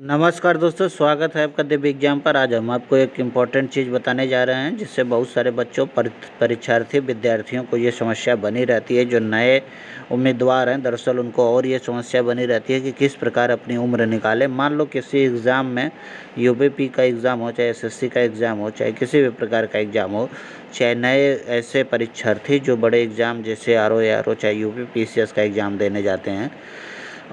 नमस्कार दोस्तों, स्वागत है आपका दिव्य एग्जाम पर। आज हम आपको एक इम्पॉर्टेंट चीज़ बताने जा रहे हैं जिससे बहुत सारे बच्चों परीक्षार्थी विद्यार्थियों को ये समस्या बनी रहती है। जो नए उम्मीदवार हैं दरअसल उनको और ये समस्या बनी रहती है कि किस प्रकार अपनी उम्र निकालें। मान लो किसी एग्ज़ाम में यूपीपी का एग्ज़ाम हो, चाहे एसएससी का एग्ज़ाम हो, चाहे किसी भी प्रकार का एग्ज़ाम हो, चाहे नए ऐसे परीक्षार्थी जो बड़े एग्ज़ाम जैसे आरओ चाहे यूपी पीसीएस का एग्ज़ाम देने जाते हैं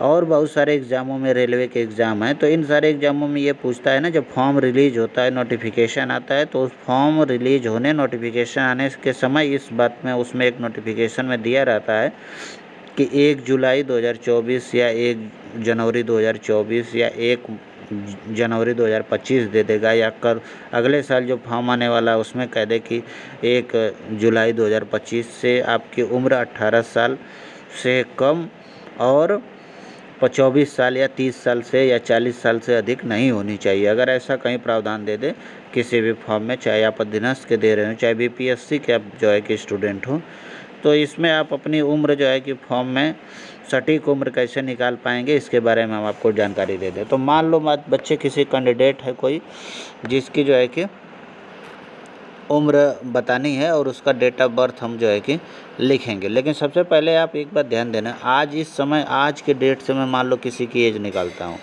और बहुत सारे एग्ज़ामों में रेलवे के एग्ज़ाम हैं। तो इन सारे एग्ज़ामों में ये पूछता है ना, जब फॉर्म रिलीज़ होता है, नोटिफिकेशन आता है, तो उस फॉर्म रिलीज़ होने नोटिफिकेशन आने के समय इस बात में उसमें एक नोटिफिकेशन में दिया रहता है कि 1 जुलाई 2024 या 1 जनवरी 2024 या 1 जनवरी 2025 दे देगा, या कर अगले साल जो फॉर्म आने वाला है उसमें कह दे कि 1 जुलाई 2025 से आपकी उम्र 18 साल से कम और 24 साल या 30 साल से या 40 साल से अधिक नहीं होनी चाहिए। अगर ऐसा कहीं प्रावधान दे दे किसी भी फॉर्म में, चाहे आप अधीनस्थ के दे रहे हो, चाहे बीपीएससी के आप जो है कि स्टूडेंट हो, तो इसमें आप अपनी उम्र जो है कि फॉर्म में सटीक उम्र कैसे निकाल पाएंगे, इसके बारे में हम आपको जानकारी दे दें। तो मान लो बच्चे किसी कैंडिडेट है कोई जिसकी जो है कि उम्र बतानी है और उसका डेट ऑफ बर्थ हम जो है कि लिखेंगे। लेकिन सबसे पहले आप एक बात ध्यान देना, आज इस समय आज के डेट से मैं मान लो किसी की एज निकालता हूँ,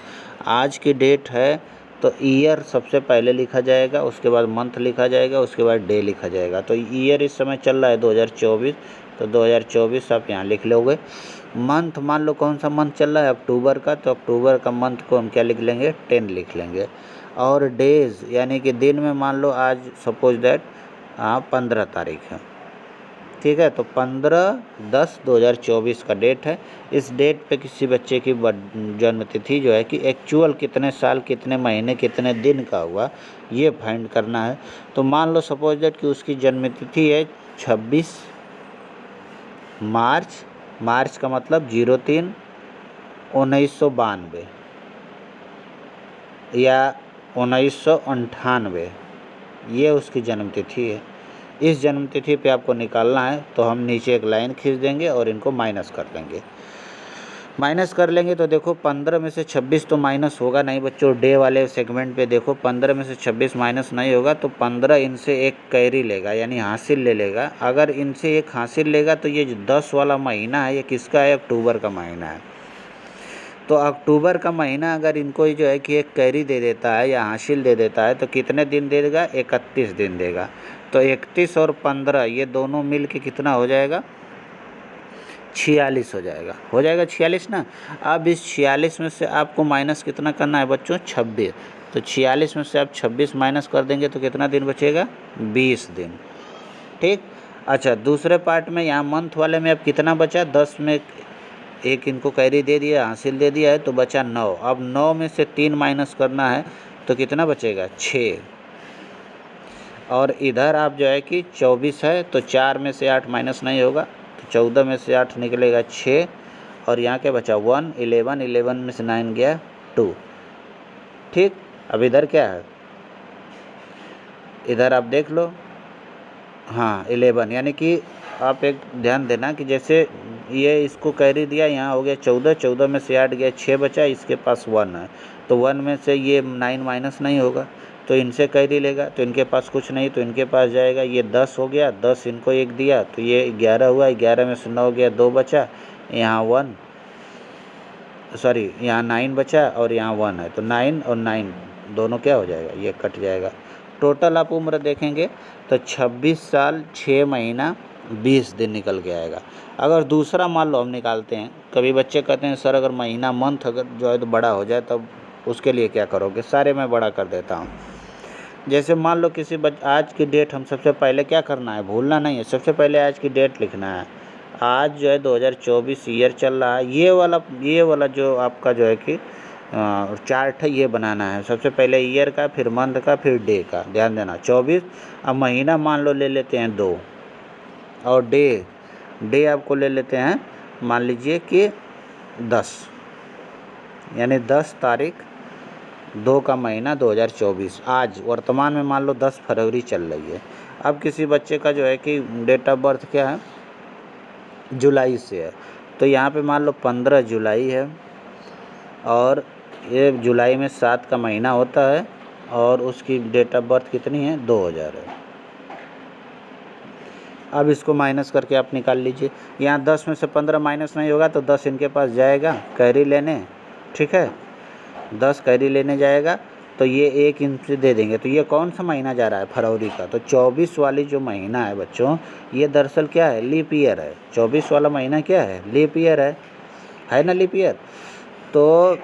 आज की डेट है तो ईयर सबसे पहले लिखा जाएगा, उसके बाद मंथ लिखा जाएगा, उसके बाद डे लिखा जाएगा। तो ईयर इस समय चल रहा है 2024, तो 2024 आप यहाँ लिख लोगे। मंथ मान लो कौन सा मंथ चल रहा है, अक्टूबर का, तो अक्टूबर का मंथ को हम क्या लिख लेंगे, 10 लिख लेंगे। और डेज़ यानी कि दिन में मान लो आज सपोज दैट 15 तारीख है, ठीक है, तो 15/10/2024 का डेट है। इस डेट पे किसी बच्चे की जन्म तिथि जो है कि एक्चुअल कितने साल, कितने महीने, कितने दिन का हुआ, ये फाइंड करना है। तो मान लो सपोज दैट कि उसकी जन्म तिथि है 26 मार्च, मार्च का मतलब 03/1992 या 1998, ये उसकी जन्मतिथि है। इस जन्मतिथि पे आपको निकालना है, तो हम नीचे एक लाइन खींच देंगे और इनको माइनस कर देंगे। माइनस कर लेंगे तो देखो 15 में से 26 तो माइनस होगा नहीं बच्चों। डे वाले सेगमेंट पे देखो 15 में से 26 माइनस नहीं होगा, तो 15 इनसे एक कैरी लेगा यानी हासिल ले लेगा। अगर इनसे एक हासिल लेगा तो ये जो 10 वाला महीना है ये किसका है, अक्टूबर का महीना है। तो अक्टूबर का महीना अगर इनको जो है कि एक कैरी दे देता है या हासिल दे देता है तो कितने दिन दे देगा, 31 दिन देगा। तो 31 और 15 ये दोनों मिल के कितना हो जाएगा, 46 हो जाएगा। 46 ना। अब इस 46 में से आपको माइनस कितना करना है बच्चों, 26। तो 46 में से आप 26 माइनस कर देंगे तो कितना दिन बचेगा, 20 दिन। ठीक। अच्छा, दूसरे पार्ट में यहाँ मंथ वाले में अब कितना बचा, 10 में एक इनको कैरी दे दिया, हासिल दे दिया है, तो बचा 9। अब 9 में से 3 माइनस करना है तो कितना बचेगा, 6। और इधर आप जो है कि 24 है तो 4 में से 8 माइनस नहीं होगा, तो 14 में से 8 निकलेगा 6। और यहाँ क्या बचा 1, 11 में से 9 गया 2। ठीक। अब इधर क्या है, इधर आप देख लो, हाँ 11, यानी कि आप एक ध्यान देना कि जैसे ये इसको कैरी दिया, यहाँ हो गया 14, 14 में से 8 गया 6 बचा, इसके पास 1 है, तो 1 में से ये 9 माइनस नहीं होगा, तो इनसे कैरी लेगा, तो इनके पास कुछ नहीं, तो इनके पास जाएगा। ये 10 हो गया, 10 इनको एक दिया तो ये 11 हुआ, 11 में से 9 गया 2 बचा, यहाँ 1 सॉरी यहाँ 9 बचा और यहाँ 1 है, तो 9 और 9 दोनों क्या हो जाएगा, ये कट जाएगा। टोटल आप उम्र देखेंगे तो 26 साल 6 महीना 20 दिन निकल के आएगा। अगर दूसरा मान लो हम निकालते हैं, कभी बच्चे कहते हैं सर अगर महीना मंथ अगर जो है तो बड़ा हो जाए तब उसके लिए क्या करोगे, सारे मैं बड़ा कर देता हूँ। जैसे मान लो किसी आज की डेट, हम सबसे पहले क्या करना है, भूलना नहीं है, सबसे पहले आज की डेट लिखना है। आज जो है 2024 ईयर चल रहा है, ये वाला जो आपका जो है कि चार्ट है ये बनाना है। सबसे पहले ईयर का, फिर मंथ का, फिर डे का, ध्यान देना 24। अब महीना मान लो ले लेते हैं 2, और डे आपको ले लेते हैं मान लीजिए कि 10, यानी 10 तारीख 2 का महीना 2024। आज वर्तमान में मान लो 10 फरवरी चल रही है। अब किसी बच्चे का जो है कि डेट ऑफ बर्थ क्या है, जुलाई से है, तो यहाँ पे मान लो 15 जुलाई है और ये जुलाई में 7 का महीना होता है और उसकी डेट ऑफ बर्थ कितनी है, 2000 है। अब इसको माइनस करके आप निकाल लीजिए। यहाँ 10 में से 15 माइनस नहीं होगा तो 10 इनके पास जाएगा कैरी लेने, ठीक है, 10 कैरी लेने जाएगा तो ये 1 इनसे दे देंगे। तो ये कौन सा महीना जा रहा है, फरवरी का। तो 24 वाली जो महीना है बच्चों, ये दरअसल क्या है, लीप ईयर है। 24 वाला महीना क्या है, लीप ईयर है ना, लीप ईयर। तो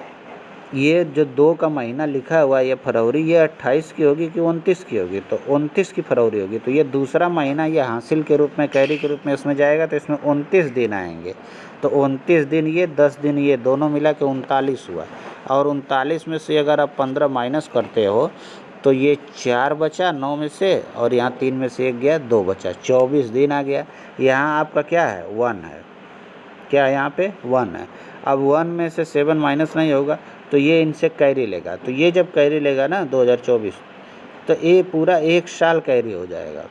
ये जो 2 का महीना लिखा हुआ है ये फरवरी, ये 28 की होगी कि 29 की होगी, तो 29 की फरवरी होगी। तो ये दूसरा महीना ये हासिल के रूप में, कैरी के रूप में इसमें जाएगा, तो इसमें 29 दिन आएंगे। तो 29 दिन ये, 10 दिन ये, दोनों मिला के 39 हुआ। और 39 में से अगर आप 15 माइनस करते हो तो ये 4 बचा 9 में से, और यहाँ 3 में से 1 गया, 2 बचा, 24 दिन आ गया। यहाँ आपका क्या है, 1 है, क्या है यहाँ पे 1 है। अब 1 में से 7 माइनस नहीं होगा तो ये इनसे कैरी लेगा। तो ये जब कैरी लेगा ना 2024, तो ये पूरा 1 साल कैरी हो जाएगा।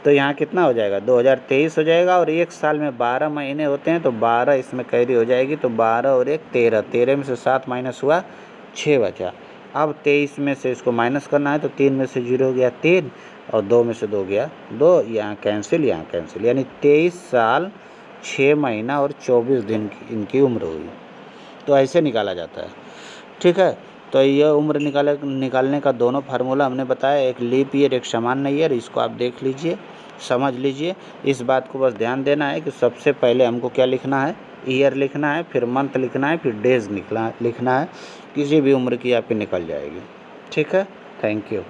तो यहाँ कितना हो जाएगा, 2023 हो जाएगा। और 1 साल में 12 महीने होते हैं तो 12 इसमें कैरी हो जाएगी। तो 12 और 1 13, 13 में से 7 माइनस हुआ, 6 बचा। अब 23 में से इसको माइनस करना है तो 3 में से 0 गया 3, और 2 में से 2 गया 2, यहाँ कैंसिल, यहाँ कैंसिल, यानी 23 साल 6 महीना और 24 दिन की इनकी उम्र हुई। तो ऐसे निकाला जाता है, ठीक है। तो यह उम्र निकालने का दोनों फार्मूला हमने बताया, एक लीप ईयर, एक सामान्य ईयर। इसको आप देख लीजिए, समझ लीजिए। इस बात को बस ध्यान देना है कि सबसे पहले हमको क्या लिखना है, ईयर लिखना है, फिर मंथ लिखना है, फिर डेज लिखना है। किसी भी उम्र की आपकी निकल जाएगी, ठीक है। Thank you.